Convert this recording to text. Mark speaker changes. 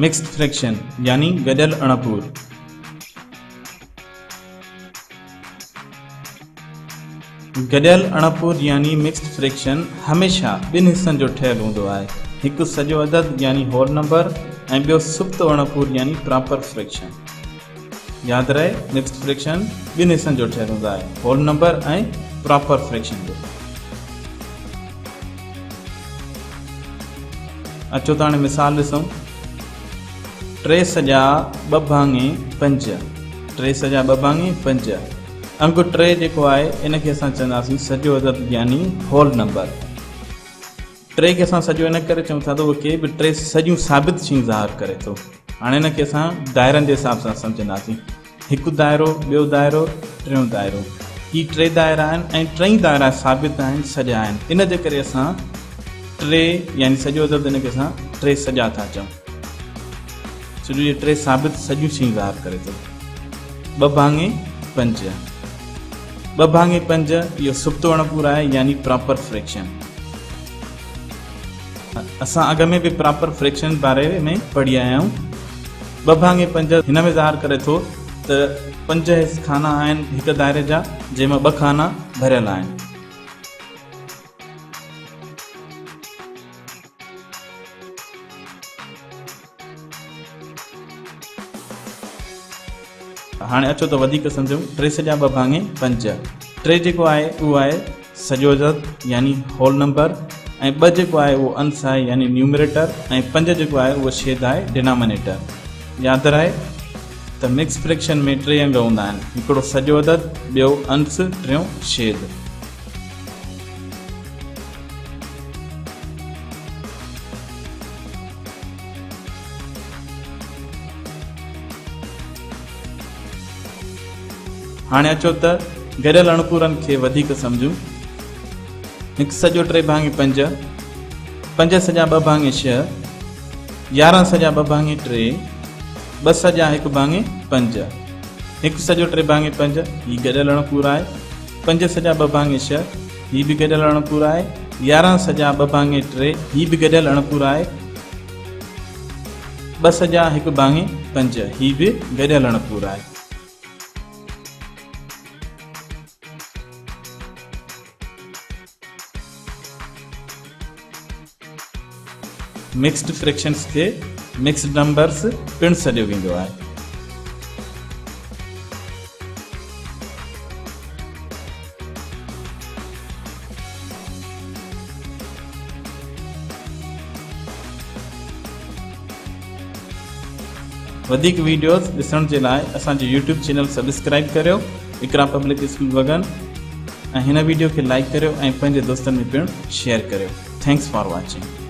Speaker 1: Mixed fraction यानी गडियल अणपूर। गडियल अणपूर यानी mixed fraction हमेशा ॿिनि हिस्सनि जो ठहियलु हूंदो आहे, हिकु सॼो अदद यानी होल नंबर ऐं ॿियो सुप्तो अणपूर यानी प्रॉपर फ्रैक्शन। यादि रहे मिक्स्ड फ्रैक्शन ॿिनि हिस्सनि जो ठहियलु हूंदो आहे, होल नंबर ऐं प्रॉपर फ्रैक्शन जो। अचो त हाणे मिसाल ॾिसूं। 3 सॼा 2 भाङे 5, 3 सॼा 2 भाङे 5। अंक 3 जेको आहे इनखे असां चवंदासीं सॼो अदद यानी होल नंबर। 3 खे असां सॼो इन करे चऊं था त उहो के बि 3 सॼियूं साबित शयूं ज़ाहिर करे थो। हाणे इनखे असां दाइरनि जे हिसाब सां सम्झंदासीं। हिकु दाइरो, ॿियो दाइरो, टियों दाइरो। ही 3 दाइरा आहिनि ऐं 3 दाइरा साबित आहिनि, सॼा आहिनि। इन जे करे असां 3 यानी सॼो अदद इनखे असां 3 सॼा था चऊं। छो जो 3 साबित सॼियूं शयूं ज़ाहिर करे थो। 2 भाङे 5, 2 भाङे 5 इहो सुप्तो अणपूर आहे यानी प्रॉपर फ्रैक्शन। असां अॻ में बि प्रॉपर फ्रैक्शन बारे में पढ़ी आया आहियूं। 2 भाङे 5 हिन में ज़ाहिर करे थो त 5 खाना आहिनि हिकु दाइरे जा, जंहिंमें 2 खाना भरियल आहिनि। हाणे अचो त वधीक सम्झूं। 3 सॼा 2 भाङे 5। 3 जेको आहे उहो आहे सॼो अदद यानी होल नंबर, ऐं 2 जेको आहे उहो अंश आहे यानी न्यूमरेटर, ऐं 5 जेको आहे उहो छेद आहे डिनोमिनेटर। यादि रहे त मिक्स फ्रैक्शन में 3 अंग हूंदा आहिनि, हिकिड़ो सॼो अदद, ॿियो अंश, टियों छेद। हाणे अचो त गडियल अणपूरनि खे वधीक सम्झूं। हिकु सॼो 3 भाङे 5, 5 सॼा 2 भाङे 6, 11 सॼा 2 भाङे 3, 2 सॼा 1 भाङे 5। हिकु सॼो 3 भाङे 5 हीउ गडियल अणपूर आहे। 5 सॼा 2 भाङे 6 हीउ बि गडियल अणपूर आहे। 11 सॼा 2 भाङे 3 हीउ बि गडियल अणपूर आहे। 2 सॼा 1 भाङे 5 हीउ बि गडियल अणपूर आहे। मिक्स्ड फ्रैक्शन्स खे मिक्स्ड नंबर्स पिणु सॾियो वेंदो आहे। वधीक वीडियोस ॾिसण जे लाइ असांजो यूट्यूब चैनल सब्सक्राइब करियो, इकरा पब्लिक स्कूल वगन, ऐं हिन वीडियो खे लाइक करियो ऐं पंहिंजे दोस्तनि में पिणु शेयर करियो। Thanks for watching.